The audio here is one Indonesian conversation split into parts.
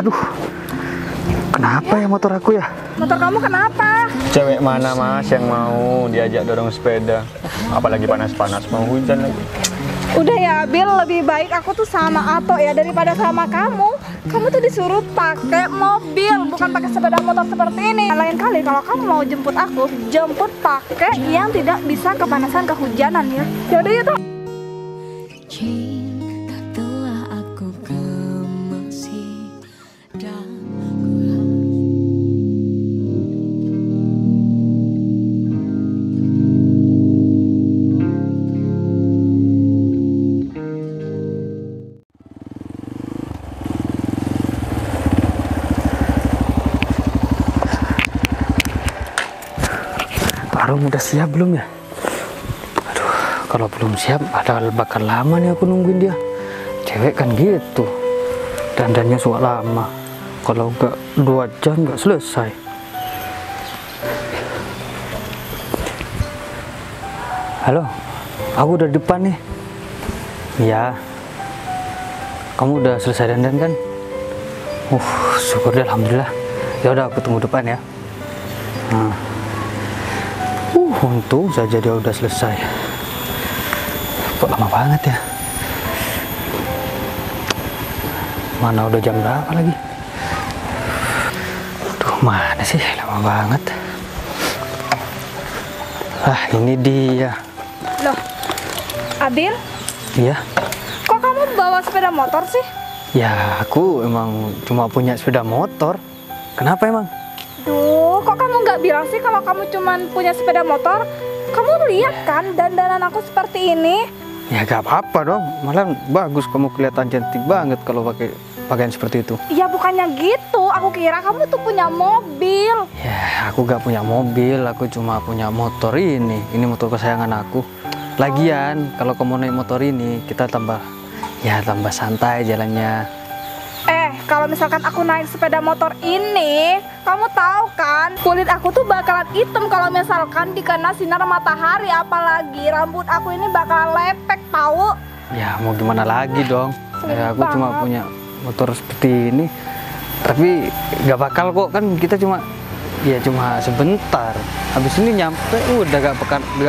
Aduh, kenapa ya motor aku ya? Motor kamu kenapa? Cewek mana mas yang mau diajak dorong sepeda? Apalagi panas-panas, mau hujan lagi. Udah ya Bil, lebih baik aku tuh sama Ato ya daripada sama kamu. Kamu tuh disuruh pakai mobil, bukan pakai sepeda motor seperti ini. Lain kali kalau kamu mau jemput aku, jemput pakai yang tidak bisa kepanasan kehujanan ya. Yaudah ya Toh. Cinta telah aku kemasi dan Arum udah siap belum ya? Aduh, kalau belum siap bakal lama nih aku nungguin dia. Cewek kan gitu, dandannya suka lama. Kalau enggak 2 jam nggak selesai. Halo, aku udah di depan nih. Iya. Kamu udah selesai dandan kan? Syukur deh, alhamdulillah. Ya udah, aku tunggu depan ya. Untung saja dia udah selesai. Kok lama banget ya? Mana udah jam berapa lagi? Aduh, mana sih? Lama banget. Ini dia. Loh, Abil? Iya? Kok kamu bawa sepeda motor sih? Ya, aku emang cuma punya sepeda motor. Kenapa emang? Duh, kok kamu nggak bilang sih kalau kamu cuman punya sepeda motor? Kamu lihat kan dandanan aku seperti ini? Ya gak apa-apa dong. Malah bagus, kamu kelihatan cantik banget kalau pakai pakaian seperti itu. Ya bukannya gitu, aku kira kamu tuh punya mobil. Ya, aku gak punya mobil, aku cuma punya motor ini. Ini motor kesayangan aku. Lagian, kalau kamu naik motor ini, kita tambah santai jalannya. Kalau misalkan aku naik sepeda motor ini, kamu tahu kan, kulit aku tuh bakalan hitam kalau misalkan dikena sinar matahari. Apalagi rambut aku ini bakalan lepek, tahu? Ya, mau gimana lagi dong. Aku cuma banget. punya motor seperti ini. Tapi gak bakal kok, kan kita cuma sebentar. Habis ini nyampe udah gak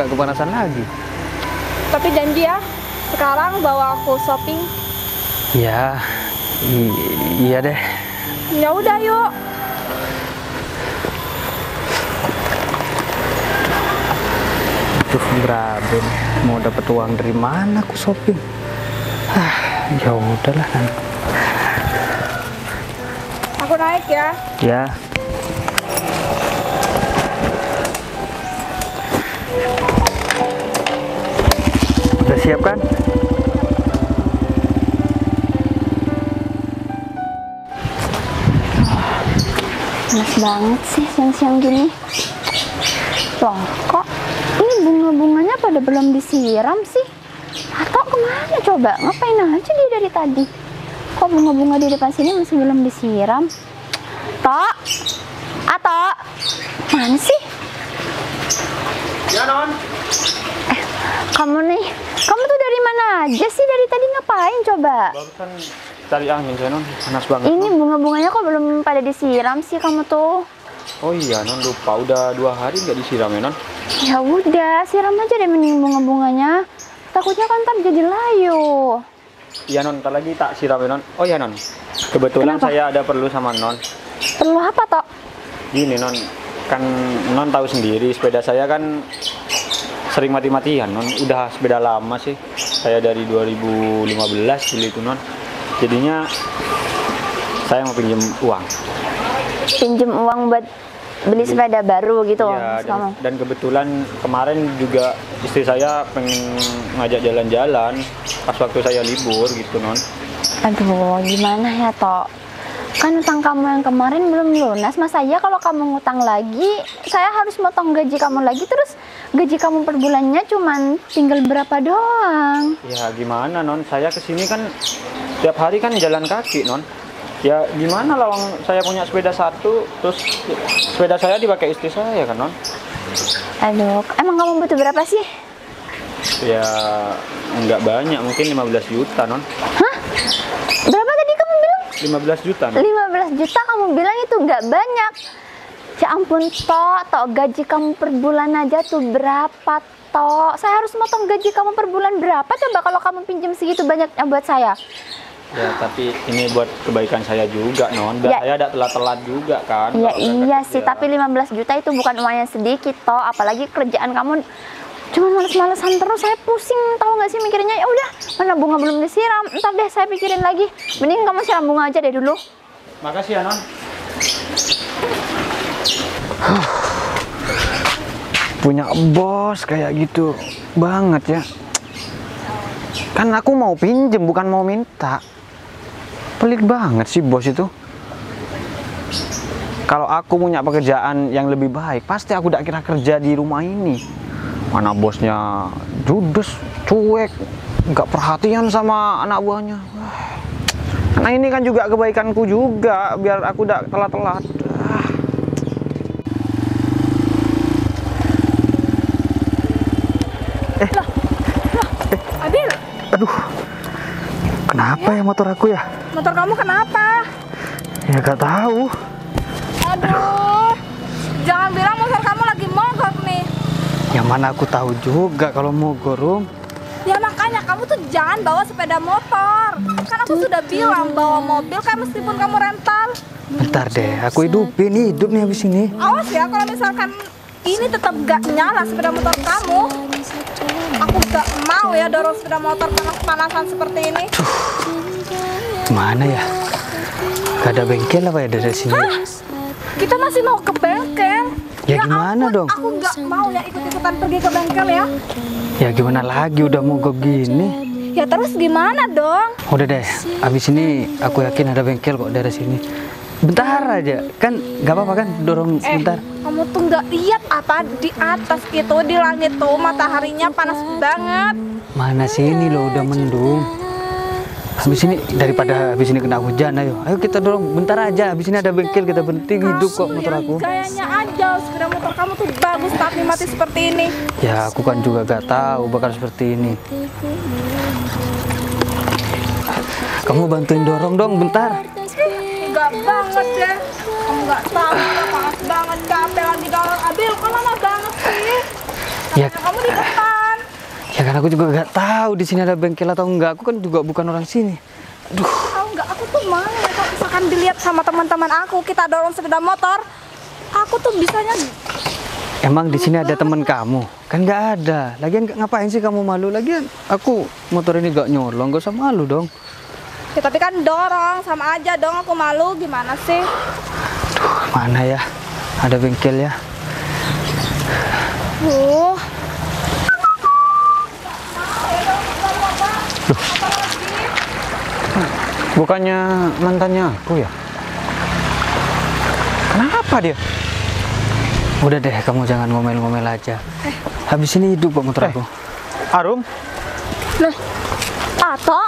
kepanasan lagi. Tapi janji ya, sekarang bawa aku shopping. Ya, iya deh. Ya udah yuk. Tuh, berapa nih? Mau dapat uang dari mana aku shopping? Ya udahlah kan. Aku naik ya. Ya. Udah siap kan? Panas banget sih siang-siang gini. Loh, kok ini bunga-bunganya pada belum disiram sih? Atau kemana coba? Ngapain aja dia dari tadi? Kok bunga-bunga di depan sini masih belum disiram? Tok! Ato! Mana sih? Ya non. Kamu nih, kamu tuh dari mana aja sih? Dari tadi ngapain coba? Barusan cari angin saya non, panas banget. Ini Non. bunga-bunganya kok belum pada disiram sih kamu tuh? Oh iya non, lupa udah 2 hari nggak disiram ya non. Ya udah, siram aja deh mending bunga-bunganya. Takutnya kan ntar jadi layu. Iya non, ntar lagi tak siram ya non. Oh iya non, kebetulan Kenapa? saya ada perlu sama non. Perlu apa Tok? Gini non, kan non tahu sendiri sepeda saya kan sering mati-matian non. Udah sepeda lama sih, saya dari 2015 beli itu non. Jadinya saya mau pinjam uang. Pinjem uang buat beli sepeda baru gitu. Iya, kamu. dan kebetulan kemarin juga istri saya pengen ngajak jalan-jalan pas waktu saya libur gitu non. Aduh, gimana ya Tok? Kan utang kamu yang kemarin belum lunas. Masa iya kalau kamu ngutang lagi, saya harus motong gaji kamu lagi. Terus gaji kamu per bulannya cuman tinggal berapa doang. Ya gimana non, saya kesini kan tiap hari kan jalan kaki non. Ya gimana lawang saya punya sepeda satu, terus sepeda saya dipakai istri saya kan non. Aduh, emang kamu butuh berapa sih? Ya nggak banyak, mungkin 15 juta non. Hah? Berapa tadi kamu bilang? 15 juta. 15 juta kamu bilang itu nggak banyak. Ya ampun, Tok, gaji kamu per bulan aja tuh berapa, Tok? Saya harus motong gaji kamu per bulan berapa coba kalau kamu pinjam segitu banyaknya buat saya? Ya, tapi ini buat kebaikan saya juga, Non. Dan Ya. saya ada telat-telat juga kan. Ya kalau iya berangkat sih, kerja. tapi 15 juta itu bukan uang yang sedikit, Tok. Apalagi kerjaan kamu cuma males-malesan terus, saya pusing, tahu nggak sih mikirnya. Ya udah, mana bunga belum disiram, ntar deh saya pikirin lagi. Mending kamu siram bunga aja deh dulu. Makasih ya, Non. Punya bos kayak gitu banget ya. Kan aku mau pinjem bukan mau minta. Pelit banget sih bos itu. Kalau aku punya pekerjaan yang lebih baik, pasti aku tidak kira kerja di rumah ini. Mana bosnya judes, cuek, nggak perhatian sama anak buahnya. Nah ini kan juga kebaikanku juga, biar aku tidak telat-telat. Abil, Aduh, kenapa ya motor aku ya? motor kamu kenapa? Ya gak tahu. Aduh, jangan bilang motor kamu lagi mogok nih. Yang mana aku tahu juga kalau mau gorum. Ya makanya kamu tuh jangan bawa sepeda motor. Kan aku sudah bilang bawa mobil kan meskipun kamu rental. Bentar deh, aku hidupin, hidup nih habis ini. Awas ya kalau misalkan ini tetap gak nyala sepeda motor kamu. Aku gak mau ya dorong sepeda motor panas-panasan seperti ini. Gimana ya? Gak ada bengkel apa ya dari sini? Kita masih mau ke bengkel. Ya gimana ampun, dong? Aku gak mau ya ikut-ikutan pergi ke bengkel ya. Ya gimana lagi udah mogok gini. Ya terus gimana dong? Udah deh, habis ini aku yakin ada bengkel kok dari sini. Bentar aja, kan gak apa-apa kan dorong sebentar. Kamu tuh nggak lihat apa di atas itu di langit tuh mataharinya panas banget. Mana sini loh udah mendung. Habis ini daripada habis ini kena hujan, ayo kita dorong bentar aja. Habis ini ada bengkel kita berhenti hidup kok motor aku. Gayanya aja sepeda motor kamu tuh bagus tapi mati seperti ini. Ya aku kan juga gak tahu bakal seperti ini. Kamu bantuin dorong dong bentar. Enggak banget deh. Kamu nggak tahu ya panas banget capek lagi dorong. Abil kok lama banget sih? Ya, Kamu di depan. ya kan aku juga gak tahu di sini ada bengkel atau enggak. Aku kan juga bukan orang sini. Aduh, Tahu nggak aku tuh mau ya kalau misalkan dilihat sama teman-teman aku kita dorong sepeda motor. Aku tuh bisanya emang di sini ada teman kamu? Kan nggak ada. Lagian ngapain sih kamu malu? Lagian aku motor ini gak nyolong, gak usah malu dong. ya, tapi kan dorong sama aja dong aku malu gimana sih? Mana ya? Ada bengkel ya? Bukannya mantannya aku ya? Kenapa dia? Udah deh, kamu jangan ngomel-ngomel aja. Habis ini hidup kok motor aku. Arum, Loh, Ato?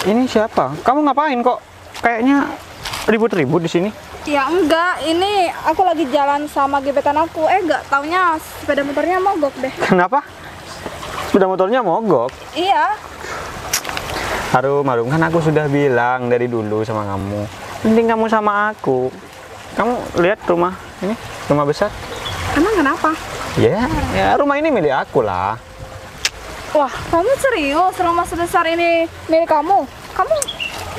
ini siapa? Kamu ngapain kok? Kayaknya ribut-ribut di sini. Ya enggak, ini aku lagi jalan sama gebetan aku. Enggak taunya sepeda motornya mogok deh. Kenapa? Sepeda motornya mogok. Iya. Harum, kan aku sudah bilang dari dulu sama kamu. Mending kamu sama aku. Kamu lihat rumah ini, rumah besar. Emang kenapa? Ya rumah ini milik aku lah. Wah, kamu serius? Rumah sebesar ini milik kamu? Kamu?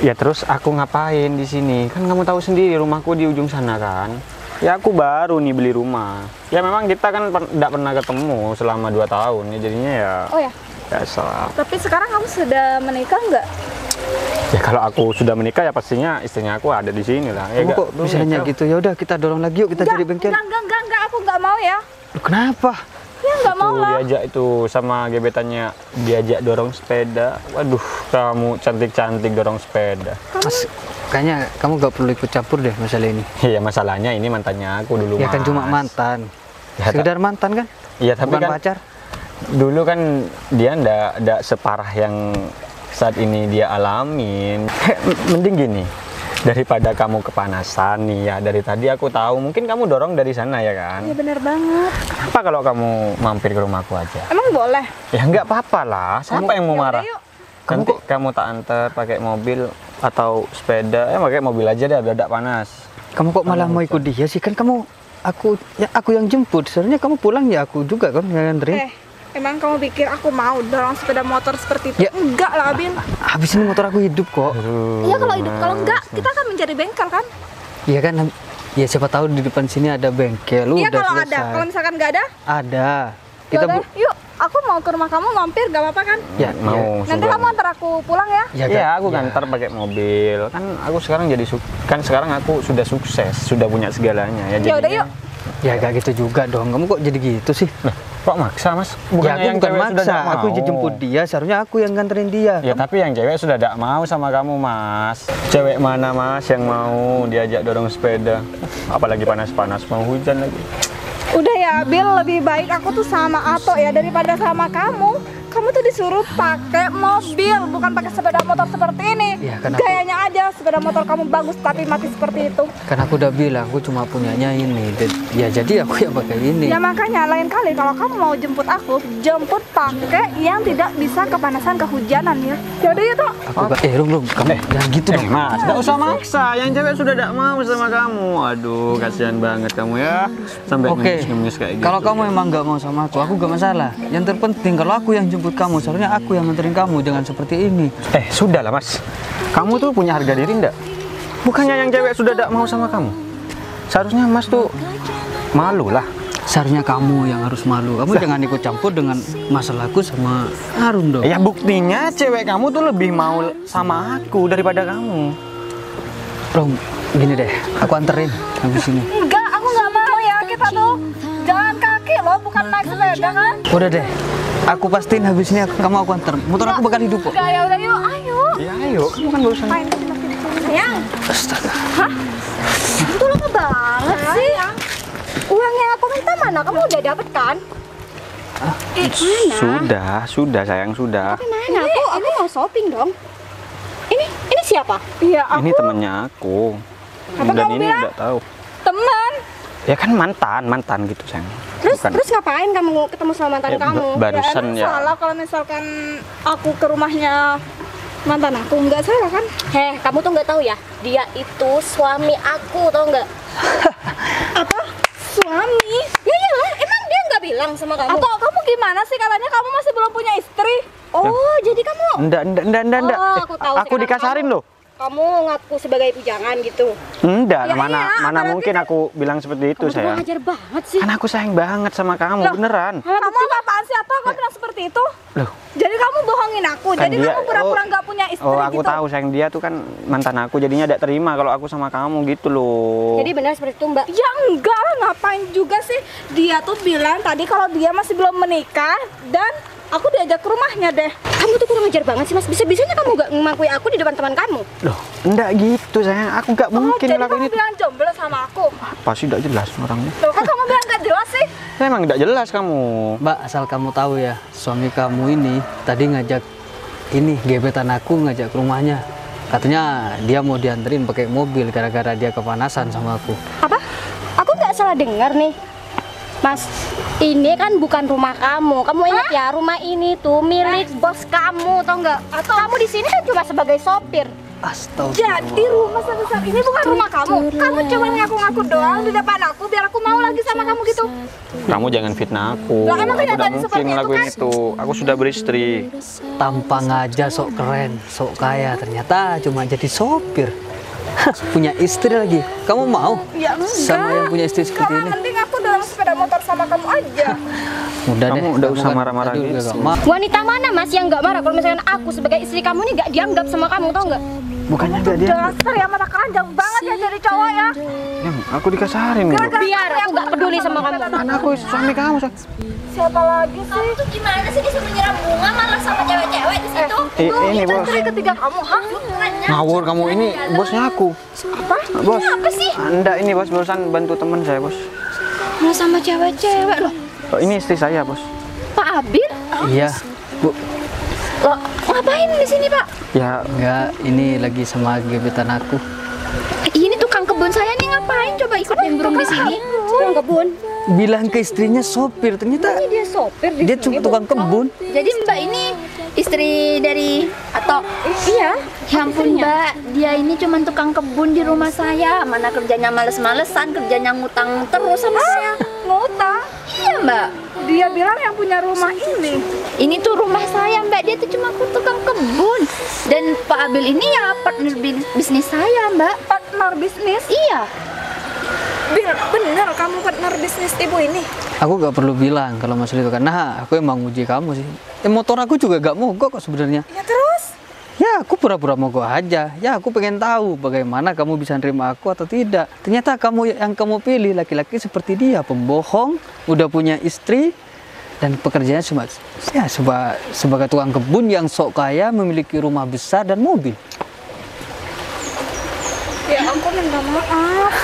Ya terus aku ngapain di sini? Kan kamu tahu sendiri rumahku di ujung sana kan. Ya aku baru nih beli rumah. Ya memang kita kan tidak pernah ketemu selama 2 tahun. Ya jadinya ya. Oh ya. Biasa. Tapi sekarang kamu sudah menikah nggak? Ya kalau aku sudah menikah ya pastinya istrinya aku ada di sini lah. Ya, kok bisa nanya gitu? Ya udah kita dorong lagi yuk, kita cari bengkel. Enggak, aku nggak mau ya. Loh, kenapa? Ya nggak mau Tuh, lah. diajak itu sama gebetannya, diajak dorong sepeda. Waduh, kamu cantik-cantik dorong sepeda. Mas, kayaknya kamu gak perlu ikut campur deh masalah ini. Iya, masalahnya ini mantannya aku dulu, Ya kan Mas. cuma mantan. Ya, Sekedar mantan kan? Iya, tapi Bukan kan pacar. dulu kan dia ndak separah yang saat ini dia alamin. Mending gini, daripada kamu kepanasan nih ya, dari tadi aku tahu mungkin kamu dorong dari sana ya kan. Iya bener banget. Apa kalau kamu mampir ke rumahku aja? Emang boleh? Ya nggak apa-apa lah, siapa yang mau Ya udah, marah? yuk. Nanti kamu tak antar pakai mobil, atau sepeda, pakai mobil aja deh biar tidak panas. Kamu kok malah mau ikut dia sih? Kan aku yang jemput. Sebenarnya kamu pulang ya aku juga kan yang nganterin. Emang kamu pikir aku mau dorong sepeda motor seperti itu? Ya. Enggak lah, Bin. Habis ini motor aku hidup kok. Iya kalau hidup, kalau enggak kita akan mencari bengkel kan? Iya kan? Ya siapa tahu di depan sini ada bengkel. Iya Udah kalau selesai. ada, kalau misalkan nggak ada, Ada. kita yuk. Aku mau ke rumah kamu mampir, gak apa-apa kan? Ya Mau. Nanti kamu antar aku pulang ya? Ya, aku ngantar pakai mobil. Kan aku sekarang sekarang aku sudah sukses, sudah punya segalanya ya. Ya udah jadinya- yuk. Ya gak gitu juga dong. Kamu kok jadi gitu sih? Nah, kok maksa Mas? Ya Bukannya aku yang bukan cewek sudah maksa. nggak Aku mau. jemput dia. Seharusnya aku yang nganterin dia. Ya tapi yang cewek sudah tidak mau sama kamu Mas. Cewek mana Mas yang mau diajak dorong sepeda? Apalagi panas-panas mau hujan lagi. Udah ya, Bil, lebih baik aku tuh sama Ato ya daripada sama kamu. Kamu tuh disuruh pakai mobil, bukan pakai sepeda motor seperti ini. Ya, kan aku- Gayanya aja sepeda motor kamu bagus tapi mati seperti itu. Kan aku udah bilang aku cuma punyanya ini. Ya jadi aku yang pakai ini. Ya makanya lain kali kalau kamu mau jemput aku, jemput pakai yang tidak bisa kepanasan kehujanan ya. Ya udah yuk, Tok. Aku Rum, kamu jangan gitu dong. Mas, nggak usah maksa. Yang cewek sudah tidak mau sama kamu. Aduh, kasihan banget kamu ya. Sampai Oke, ngemis-ngemis kayak gitu. kalau kamu emang nggak mau sama aku gak masalah. Yang terpenting kalau aku yang jemput kamu, seharusnya aku yang nganterin kamu, jangan seperti ini. Sudahlah Mas. Kamu tuh punya harga diri enggak? Bukannya yang cewek sudah tidak mau sama kamu. Seharusnya Mas tuh malu lah. Seharusnya kamu yang harus malu. Kamu jangan ikut campur dengan masalahku sama Harun dong. Ya buktinya cewek kamu tuh lebih mau sama aku daripada kamu. Rum, gini deh, aku anterin habis ini. Enggak, aku nggak mau ya. Kita tuh jalan kaki loh, bukan naik sepeda kan? Udah deh, aku pastiin habis ini kamu aku anter. Motor aku bakal hidup kok. Enggak, ya udah yuk, ayo. Ya ayo, kamu kan barusan. Main sini, sini. Sayang, Astaga. itu lama banget sih. Uang yang aku minta mana? Kamu udah dapet kan? Sudah sayang, sudah. Mana? Aku mau shopping dong. Ini siapa? Iya, Ini temennya aku. Apa Dan kamu ini bilang? udah tahu. teman. Ya kan mantan gitu sayang. Terus ngapain kamu ketemu sama mantan Ya, kamu? barusan emang ya. salah kalau misalkan aku ke rumahnya mantan aku, nggak salah kan? Heh, kamu tuh nggak tahu ya? Dia itu suami aku, tau nggak? Apa? Suami? Ya iyalah, emang dia nggak bilang sama kamu? Atau kamu gimana sih? Katanya kamu masih belum punya istri. Oh, jadi kamu Enggak. Oh, aku tahu Aku sekarang. dikasarin loh. kamu ngaku sebagai bujangan gitu? Enggak, Ya mana iya, mana apalagi mungkin aku bilang seperti itu Kamu tuh kurang sayang. ajar banget sih. Kan aku sayang banget sama kamu, Loh. beneran. Kamu apa-apaan sih? Apa kamu bilang seperti itu? Loh, Jadi kamu bohongin aku. Kan Jadi dia- kamu pura-pura nggak punya istri oh aku gitu. tahu sayang, dia tuh kan mantan aku, jadinya tidak terima kalau aku sama kamu gitu loh. Jadi benar seperti itu, Mbak. Ya enggak lah, ngapain juga sih? Dia tuh bilang tadi kalau dia masih belum menikah dan aku diajak ke rumahnya deh. Kamu tuh kurang ajar banget sih, Mas. Bisa-bisanya kamu gak mengakui aku di depan teman kamu. Loh, enggak gitu sayang, aku nggak mungkin Jadi ngelakuin kamu itu. bilang jomblo sama aku. Apa sih tidak jelas orangnya? Loh, kan kamu bilang gak jelas sih? Saya emang tidak jelas kamu. Mbak, asal kamu tahu ya, suami kamu ini tadi ngajak gebetan aku ngajak ke rumahnya. Katanya dia mau dianterin pakai mobil gara-gara dia kepanasan sama aku. Apa? Aku nggak salah dengar nih. Mas, ini kan bukan rumah kamu. Kamu ingat ya, rumah ini tuh milik bos kamu, tau nggak? Atau kamu di sini kan cuma sebagai sopir. Astagfirullah. Jadi rumah sebesar ini bukan rumah kamu. Kamu cuma ngaku-ngaku doang di depan aku biar aku mau lagi sama kamu gitu. Kamu jangan fitnah aku. Lah, emang Aku tidak kenyataannya mungkin seperti itu, ngelakuin kan? itu. Aku sudah beristri. Tampang aja sok keren, sok kaya, ternyata cuma jadi sopir. Hah, punya istri lagi. Kamu mau? Ya enggak. Sama yang punya istri seperti Kalau ini? mending aku dorong sepeda motor sama kamu aja. Udah Kamu deh. udah kamu usah kan marah-marah tadi gitu. udah gak mau. Wanita mana, Mas, yang nggak marah kalau misalnya aku sebagai istri kamu ini nggak dianggap sama kamu, tau nggak? Bukannya enggak dia. Dasar ya, mata keranjang banget ya jadi cowok ya. Aku dikasarin loh. Biar aku nggak peduli sama kamu. Kan aku suami kamu, sayang. Siapa lagi sih? Kamu tuh gimana sih disuruh nyiram bunga malah sama cewek-cewek di situ? Ini bos. Istri ketiga kamu, hah? Ngawur kamu, ini bosnya aku. Apa? Bos. Apa sih? Anda ini bos, barusan bantu teman saya bos. Malah sama cewek-cewek loh. Oh, ini istri saya bos. Pak Abir? Iya, Bu. Loh, ngapain di sini, Pak? Ya Enggak, ini lagi sama gebetan aku. Ini tukang kebun saya nih, ngapain coba ikut nimbrung di sini? Tukang kebun. Bilang ke istrinya sopir, ternyata Ini dia sopir di dia sini, cuma tukang Bu. kebun. Jadi Mbak ini Istri dari Atok. Iya. Ya ampun Mbak, dia ini cuma tukang kebun di rumah saya. Mana kerjanya males-malesan, kerjanya ngutang terus sama saya. Ngutang. Iya Mbak. Dia bilang yang punya rumah ini. Ini tuh rumah saya Mbak, dia tuh cuma tukang kebun. Dan Pak Abil ini ya partner bisnis saya Mbak. Partner bisnis. Iya. Bil, bener kamu partner bisnis ibu ini? Aku gak perlu bilang kalau masalah itu kan. Nah, aku emang uji kamu sih. Motor aku juga gak mogok kok sebenarnya. Ya terus? Ya, aku pura-pura mogok aja. Ya, aku pengen tahu bagaimana kamu bisa nerima aku atau tidak. Ternyata yang kamu pilih laki-laki seperti dia, pembohong, udah punya istri, dan pekerjaannya sebagai tukang kebun yang sok kaya, memiliki rumah besar dan mobil. Ya aku minta maaf.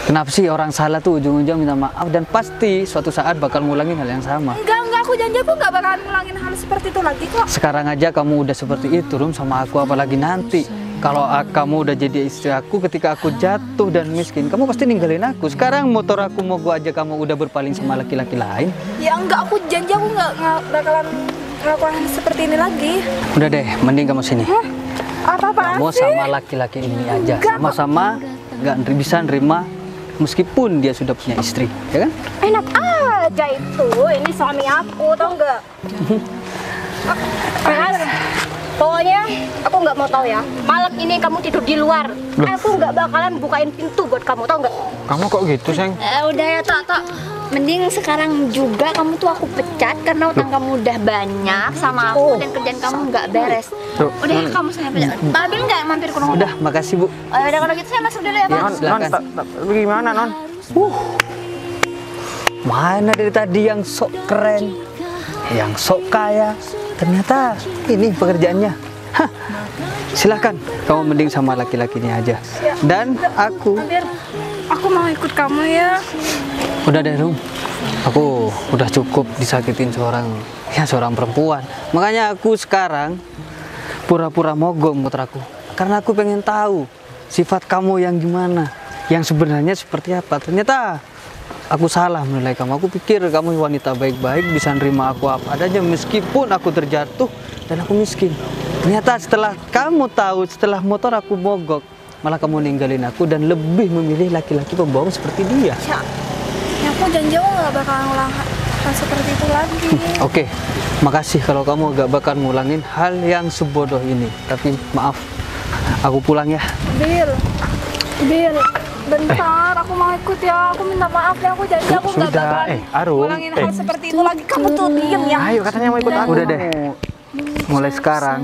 Kenapa sih orang salah tuh ujung-ujung minta maaf dan pasti suatu saat bakal ngulangin hal yang sama. Enggak, aku janji aku nggak bakalan ngulangin hal seperti itu lagi kok. Sekarang aja kamu udah seperti itu, Rum, sama aku, apalagi nanti. Kalau kamu udah jadi istri aku ketika aku jatuh dan miskin, kamu pasti ninggalin aku. Sekarang motor aku mogok aja kamu udah berpaling sama laki-laki lain. Ya enggak, aku janji aku nggak bakalan ngelakuin seperti ini lagi. Udah deh, mending kamu sini. Apa-apaan Kamu sih? sama laki-laki ini aja, sama-sama nggak bisa nerima meskipun dia sudah punya istri, ya kan? Enak aja itu, ini suami aku, tau nggak? Pokoknya aku nggak mau tahu ya. Malam ini kamu tidur di luar. Aku nggak bakalan bukain pintu buat kamu, tahu nggak? Kamu kok gitu, Seng? Udah ya Tok. Mending sekarang juga kamu tuh aku pecat karena utang kamu udah banyak sama aku dan kerjaan kamu nggak beres. Udah kamu saya pecat. Pak Abil nggak mampir ke rumah? Udah, makasih Bu. Udah kalau gitu saya masuk dulu ya Pak. Non, silakan. bagaimana, Non? Mana dari tadi yang sok keren, yang sok kaya, ternyata ini pekerjaannya. Hah, silakan, kamu mending sama laki-laki ini aja. Dan aku, Aku mau ikut kamu ya. udah deh Rum, aku udah cukup disakitin seorang perempuan. Makanya aku sekarang pura-pura mogok motor aku, karena aku pengen tahu sifat kamu yang gimana, yang sebenarnya seperti apa. Ternyata aku salah menilai kamu. Aku pikir kamu wanita baik-baik, bisa nerima aku apa adanya meskipun aku terjatuh dan aku miskin. Ternyata setelah kamu tahu, setelah motor aku mogok, malah kamu ninggalin aku dan lebih memilih laki-laki pembohong seperti dia. Ya aku janji aku nggak bakalan ngulang hal seperti itu lagi. Oke, makasih kalau kamu gak bakal ngulangin hal yang sebodoh ini. Tapi maaf, aku pulang ya. Bil, bentar, aku mau ikut ya. Aku minta maaf ya, aku janji aku nggak Sudah, bakalan Arum. ngulangin hal seperti itu lagi. Kamu tuh diem ya. Ayo, katanya mau ikut aku. Udah deh, mulai sekarang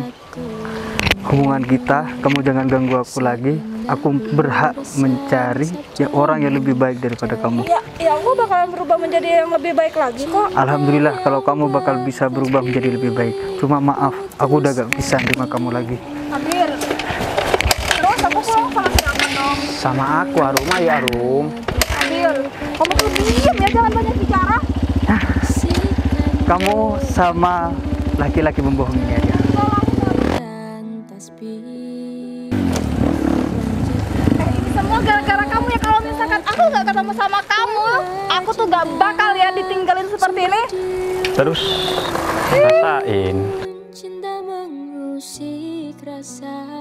hubungan kita, kamu jangan ganggu aku lagi. Aku berhak mencari orang yang lebih baik daripada kamu. Ya aku bakalan berubah menjadi yang lebih baik lagi kok. Alhamdulillah kalau kamu bakal bisa berubah menjadi lebih baik. Cuma maaf, aku udah gak bisa terima kamu lagi. Abil, terus aku pulang sama siapa dong? Sama aku, Arum. Ayo, Arum. Abil, kamu tuh diem ya, jangan banyak bicara. Kamu sama laki-laki pembohong ini aja. Semua gara-gara kamu ya. Kalau misalkan aku nggak ketemu sama kamu, aku tuh gak bakal ya ditinggalin seperti ini. Terus rasain. Cinta mengusik rasa